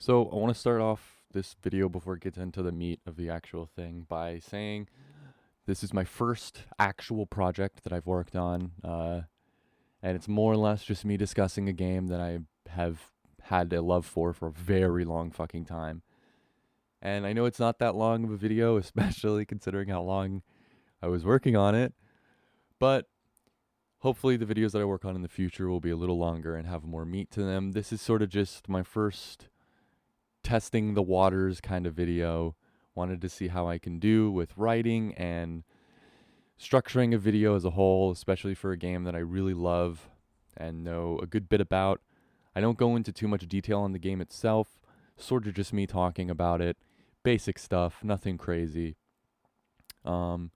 So I want to start off this video before it gets into the meat of the actual thing by saying this is my first actual project that I've worked on, and it's more or less just me discussing a game that I have had a love for a very long fucking time. And I know it's not that long of a video, especially considering how long I was working on it, but hopefully the videos that I work on in the future will be a little longer and have more meat to them. This is sort of just my first testing the waters kind of video. Wanted to see how I can do with writing and structuring a video as a whole, especially for a game that I really love and know a good bit about. I don't go into too much detail on the game itself, sort of just me talking about it, basic stuff, nothing crazy. Um,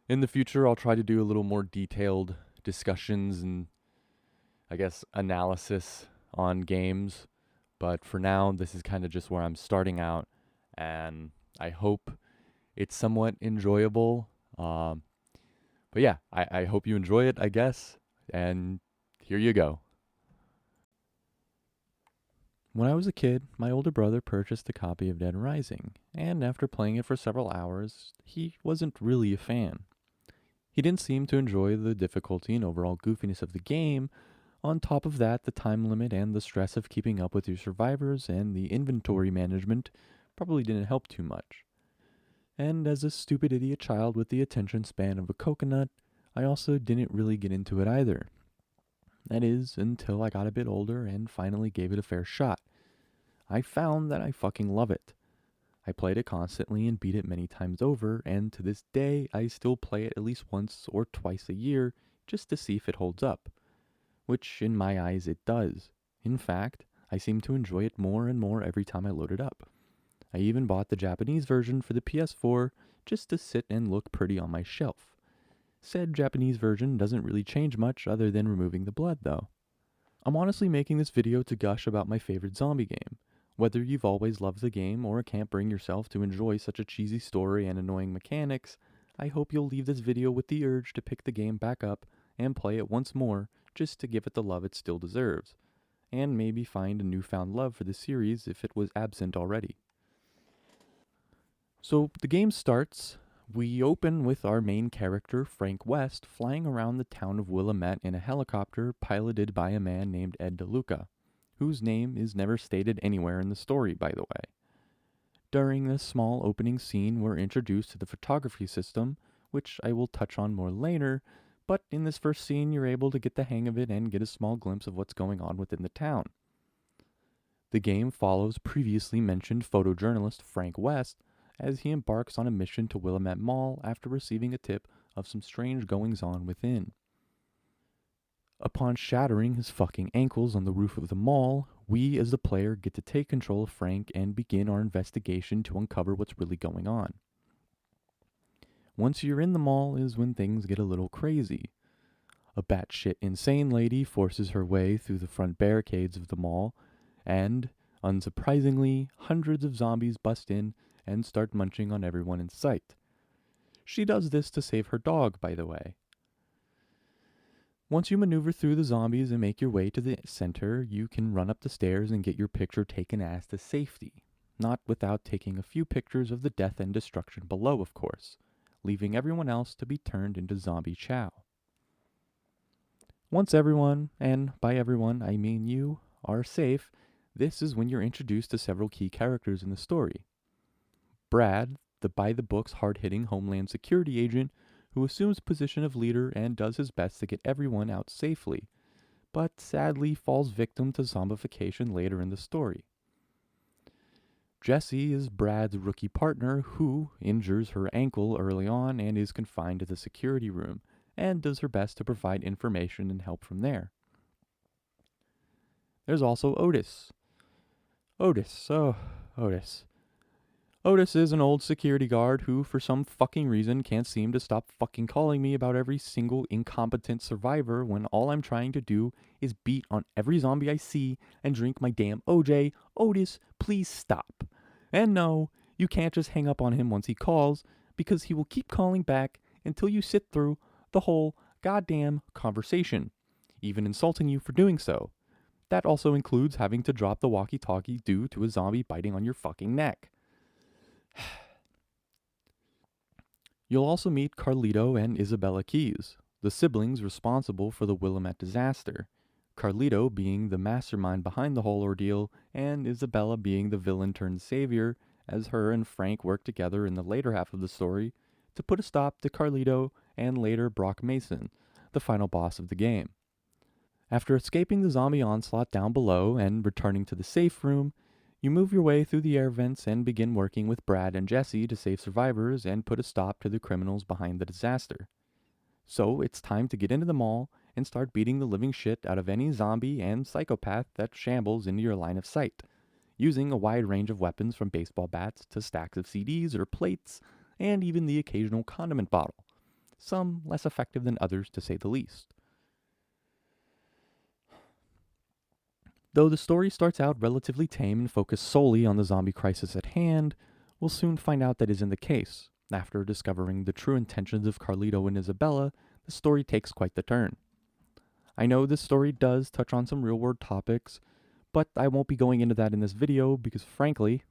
in the future, I'll try to do a little more detailed discussions and I guess analysis on games. But for now, this is kind of just where I'm starting out, and I hope it's somewhat enjoyable. But yeah, I hope you enjoy it, I guess, and here you go. When I was a kid, my older brother purchased a copy of Dead Rising, and after playing it for several hours, he wasn't really a fan. He didn't seem to enjoy the difficulty and overall goofiness of the game. On top of that, the time limit and the stress of keeping up with your survivors and the inventory management probably didn't help too much. And as a stupid idiot child with the attention span of a coconut, I also didn't really get into it either. That is, until I got a bit older and finally gave it a fair shot. I found that I fucking love it. I played it constantly and beat it many times over, and to this day, I still play it at least once or twice a year just to see if it holds up. Which, in my eyes, it does. In fact, I seem to enjoy it more and more every time I load it up. I even bought the Japanese version for the PS4 just to sit and look pretty on my shelf. Said Japanese version doesn't really change much other than removing the blood, though. I'm honestly making this video to gush about my favorite zombie game. Whether you've always loved the game or can't bring yourself to enjoy such a cheesy story and annoying mechanics, I hope you'll leave this video with the urge to pick the game back up and play it once more just to give it the love it still deserves, and maybe find a newfound love for the series if it was absent already. So the game starts. We open with our main character, Frank West, flying around the town of Willamette in a helicopter piloted by a man named Ed DeLuca, whose name is never stated anywhere in the story, by the way. During this small opening scene, we're introduced to the photography system, which I will touch on more later, but in this first scene, you're able to get the hang of it and get a small glimpse of what's going on within the town. The game follows previously mentioned photojournalist Frank West as he embarks on a mission to Willamette Mall after receiving a tip of some strange goings-on within. Upon shattering his fucking ankles on the roof of the mall, we as the player get to take control of Frank and begin our investigation to uncover what's really going on. Once you're in the mall is when things get a little crazy. A batshit insane lady forces her way through the front barricades of the mall, and, unsurprisingly, hundreds of zombies bust in and start munching on everyone in sight. She does this to save her dog, by the way. Once you maneuver through the zombies and make your way to the center, you can run up the stairs and get your picture taken as to safety. Not without taking a few pictures of the death and destruction below, of course, leaving everyone else to be turned into zombie chow. Once everyone, and by everyone I mean you, are safe, this is when you're introduced to several key characters in the story. Brad, the by-the-books hard-hitting Homeland Security agent who assumes position of leader and does his best to get everyone out safely, but sadly falls victim to zombification later in the story. Jessie is Brad's rookie partner who injures her ankle early on and is confined to the security room, and does her best to provide information and help from there. There's also Otis. Otis. Otis is an old security guard who, for some fucking reason, can't seem to stop fucking calling me about every single incompetent survivor when all I'm trying to do is beat on every zombie I see and drink my damn OJ. Otis, please stop. And no, you can't just hang up on him once he calls, because he will keep calling back until you sit through the whole goddamn conversation, even insulting you for doing so. That also includes having to drop the walkie-talkie due to a zombie biting on your fucking neck. You'll also meet Carlito and Isabella Keyes, the siblings responsible for the Willamette disaster. Carlito being the mastermind behind the whole ordeal, and Isabella being the villain turned savior, as her and Frank work together in the later half of the story to put a stop to Carlito and later Brock Mason, the final boss of the game. After escaping the zombie onslaught down below and returning to the safe room, you move your way through the air vents and begin working with Brad and Jesse to save survivors and put a stop to the criminals behind the disaster. So it's time to get into the mall and start beating the living shit out of any zombie and psychopath that shambles into your line of sight, using a wide range of weapons from baseball bats to stacks of CDs or plates, and even the occasional condiment bottle, some less effective than others to say the least. Though the story starts out relatively tame and focused solely on the zombie crisis at hand, we'll soon find out that isn't the case. After discovering the true intentions of Carlito and Isabella, the story takes quite the turn. I know this story does touch on some real-world topics, but I won't be going into that in this video because frankly,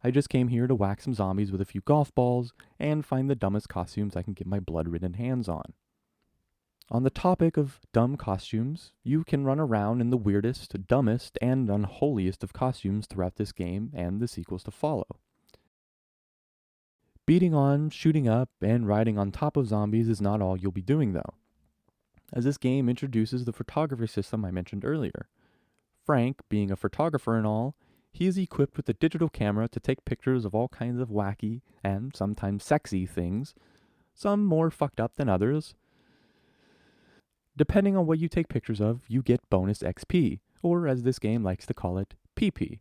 I just came here to whack some zombies with a few golf balls and find the dumbest costumes I can get my blood-ridden hands on. On the topic of dumb costumes, you can run around in the weirdest, dumbest, and unholiest of costumes throughout this game and the sequels to follow. Beating on, shooting up, and riding on top of zombies is not all you'll be doing though, as this game introduces the photography system I mentioned earlier. Frank, being a photographer and all, he is equipped with a digital camera to take pictures of all kinds of wacky and sometimes sexy things, some more fucked up than others. Depending on what you take pictures of, you get bonus XP, or as this game likes to call it, PP.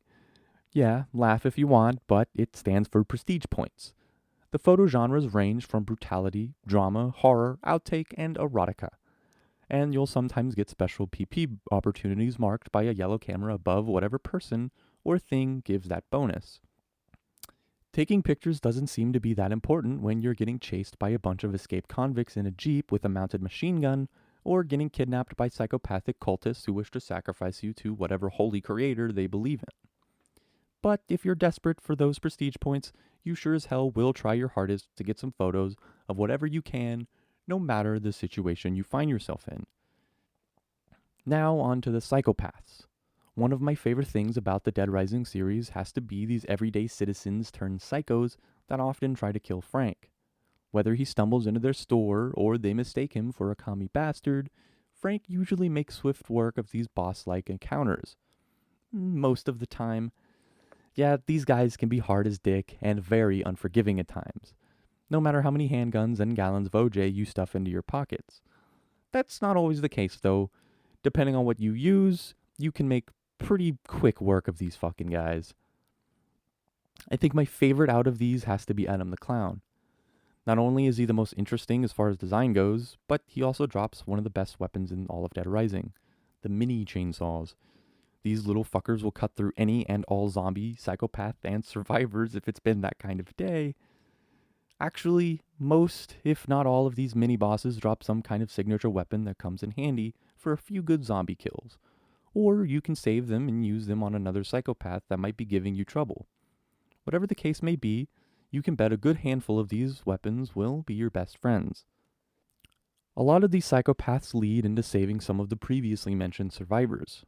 Yeah, laugh if you want, but it stands for prestige points. The photo genres range from brutality, drama, horror, outtake, and erotica. And you'll sometimes get special PP opportunities marked by a yellow camera above whatever person or thing gives that bonus. Taking pictures doesn't seem to be that important when you're getting chased by a bunch of escaped convicts in a jeep with a mounted machine gun, or getting kidnapped by psychopathic cultists who wish to sacrifice you to whatever holy creator they believe in. But if you're desperate for those prestige points, you sure as hell will try your hardest to get some photos of whatever you can, no matter the situation you find yourself in. Now on to the Psychopaths. One of my favorite things about the Dead Rising series has to be these everyday citizens turned psychos that often try to kill Frank. Whether he stumbles into their store or they mistake him for a commie bastard, Frank usually makes swift work of these boss-like encounters. Most of the time. Yeah, these guys can be hard as dick and very unforgiving at times, no matter how many handguns and gallons of OJ you stuff into your pockets. That's not always the case though. Depending on what you use, you can make pretty quick work of these fucking guys. I think my favorite out of these has to be Adam the Clown. Not only is he the most interesting as far as design goes, but he also drops one of the best weapons in all of Dead Rising, the mini chainsaws. These little fuckers will cut through any and all zombie, psychopath, and survivors if it's been that kind of day. Actually, most, if not all of these mini bosses drop some kind of signature weapon that comes in handy for a few good zombie kills. Or you can save them and use them on another psychopath that might be giving you trouble. Whatever the case may be, you can bet a good handful of these weapons will be your best friends. A lot of these psychopaths lead into saving some of the previously mentioned survivors.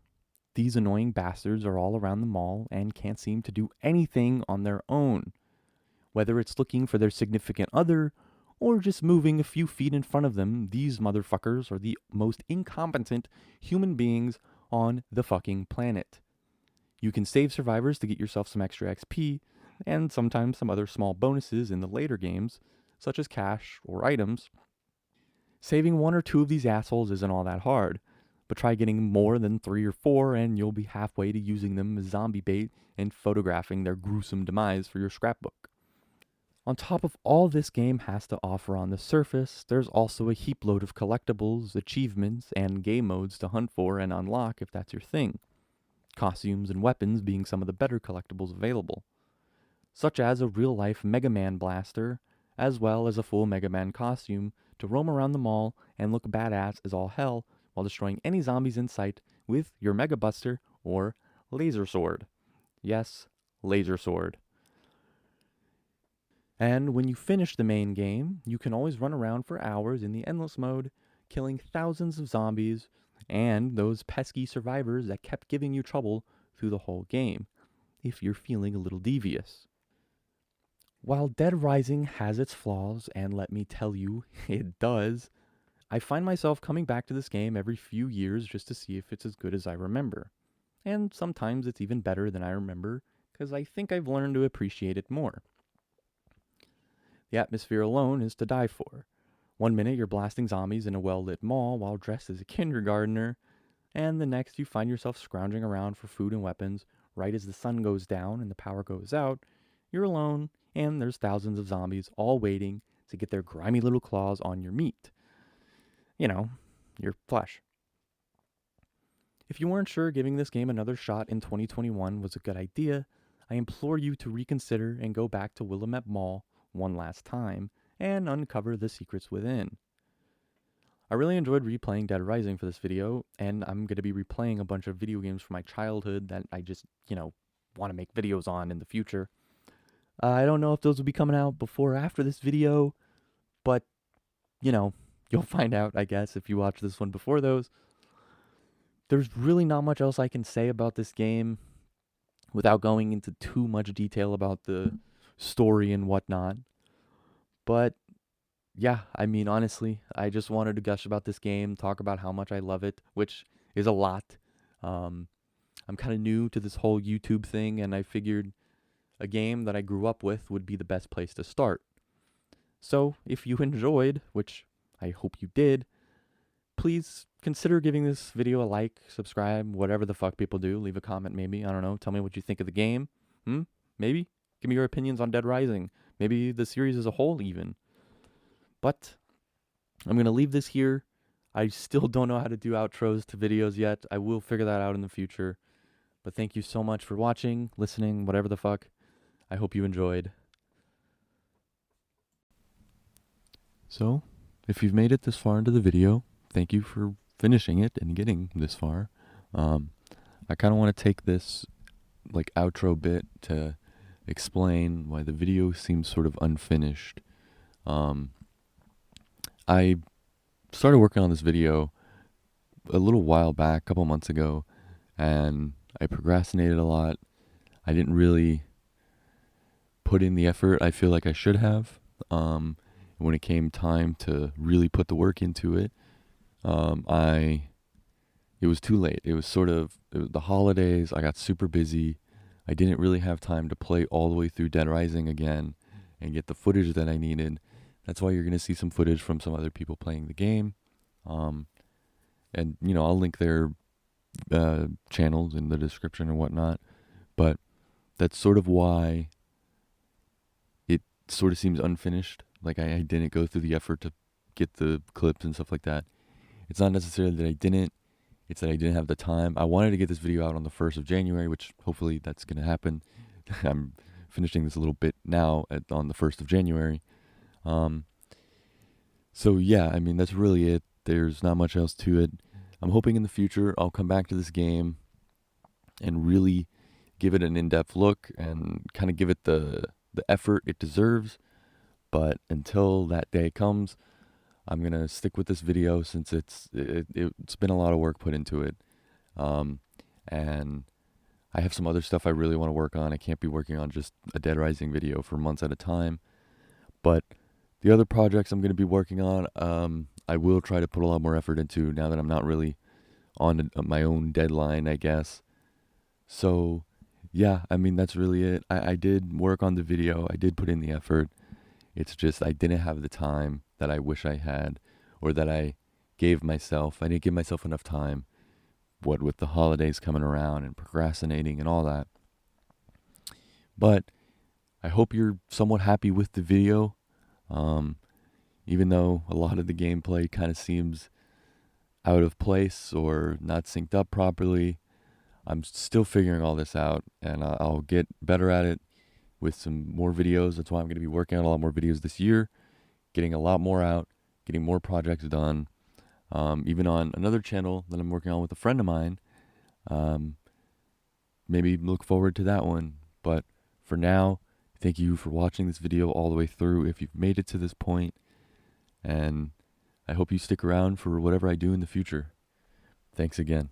These annoying bastards are all around the mall and can't seem to do anything on their own. Whether it's looking for their significant other, or just moving a few feet in front of them, these motherfuckers are the most incompetent human beings on the fucking planet. You can save survivors to get yourself some extra XP, and sometimes some other small bonuses in the later games, such as cash or items. Saving one or two of these assholes isn't all that hard, but try getting more than 3 or 4 and you'll be halfway to using them as zombie bait and photographing their gruesome demise for your scrapbook. On top of all this game has to offer on the surface, there's also a heap load of collectibles, achievements, and game modes to hunt for and unlock if that's your thing. Costumes and weapons being some of the better collectibles available, such as a real-life Mega Man blaster, as well as a full Mega Man costume to roam around the mall and look badass as all hell while destroying any zombies in sight with your Mega Buster or Laser Sword. Yes, Laser Sword. And when you finish the main game, you can always run around for hours in the endless mode, killing thousands of zombies and those pesky survivors that kept giving you trouble through the whole game, if you're feeling a little devious. While Dead Rising has its flaws, and let me tell you, it does, I find myself coming back to this game every few years just to see if it's as good as I remember. And sometimes it's even better than I remember, because I think I've learned to appreciate it more. The atmosphere alone is to die for. One minute you're blasting zombies in a well-lit mall while dressed as a kindergartner, and the next you find yourself scrounging around for food and weapons right as the sun goes down and the power goes out. You're alone, and there's thousands of zombies all waiting to get their grimy little claws on your meat. You know, your flesh. If you weren't sure giving this game another shot in 2021 was a good idea, I implore you to reconsider and go back to Willamette Mall one last time and uncover the secrets within. I really enjoyed replaying Dead Rising for this video, and I'm going to be replaying a bunch of video games from my childhood that I just, want to make videos on in the future. I don't know if those will be coming out before or after this video, but, you'll find out, I guess, if you watch this one before those. There's really not much else I can say about this game without going into too much detail about the story and whatnot. But yeah, I mean, honestly, I just wanted to gush about this game, talk about how much I love it, which is a lot. I'm kind of new to this whole YouTube thing, and I figured a game that I grew up with would be the best place to start. So if you enjoyed, which I hope you did, please consider giving this video a like, subscribe, whatever the fuck people do. Leave a comment maybe, I don't know. Tell me what you think of the game. Maybe? Give me your opinions on Dead Rising. Maybe the series as a whole even. But I'm going to leave this here. I still don't know how to do outros to videos yet. I will figure that out in the future. But thank you so much for watching, listening, whatever the fuck. I hope you enjoyed. So, if you've made it this far into the video, thank you for finishing it and getting this far. I kind of want to take this outro bit to explain why the video seems sort of unfinished. I started working on this video a little while back, a couple months ago, and I procrastinated a lot. I didn't really put in the effort I feel like I should have. When it came time to really put the work into it, it was too late. It was the holidays. I got super busy. I didn't really have time to play all the way through Dead Rising again and get the footage that I needed. That's why you're going to see some footage from some other people playing the game. And, I'll link their channels in the description or whatnot. But that's sort of why it sort of seems unfinished. I didn't go through the effort to get the clips and stuff like that. It's not necessarily that I didn't. It's that I didn't have the time. I wanted to get this video out on the 1st of January, which hopefully that's going to happen. I'm finishing this a little bit now on the 1st of January. So yeah, I mean, that's really it. There's not much else to it. I'm hoping in the future I'll come back to this game and really give it an in-depth look and kind of give it the effort it deserves. But until that day comes, I'm going to stick with this video since it's been a lot of work put into it. And I have some other stuff I really want to work on. I can't be working on just a Dead Rising video for months at a time. But the other projects I'm going to be working on, I will try to put a lot more effort into now that I'm not really on my own deadline, I guess. So, yeah, I mean, that's really it. I did work on the video. I did put in the effort. It's just I didn't have the time that I wish I had, or that I gave myself. I didn't give myself enough time, with the holidays coming around and procrastinating and all that. But I hope you're somewhat happy with the video, even though a lot of the gameplay kind of seems out of place or not synced up properly. I'm still figuring all this out, and I'll get better at it with some more videos. That's why I'm going to be working on a lot more videos this year, getting a lot more out, getting more projects done. Even on another channel that I'm working on with a friend of mine, Maybe look forward to that one. But for now, thank you for watching this video all the way through if you've made it to this point, and I hope you stick around for whatever I do in the future. Thanks again.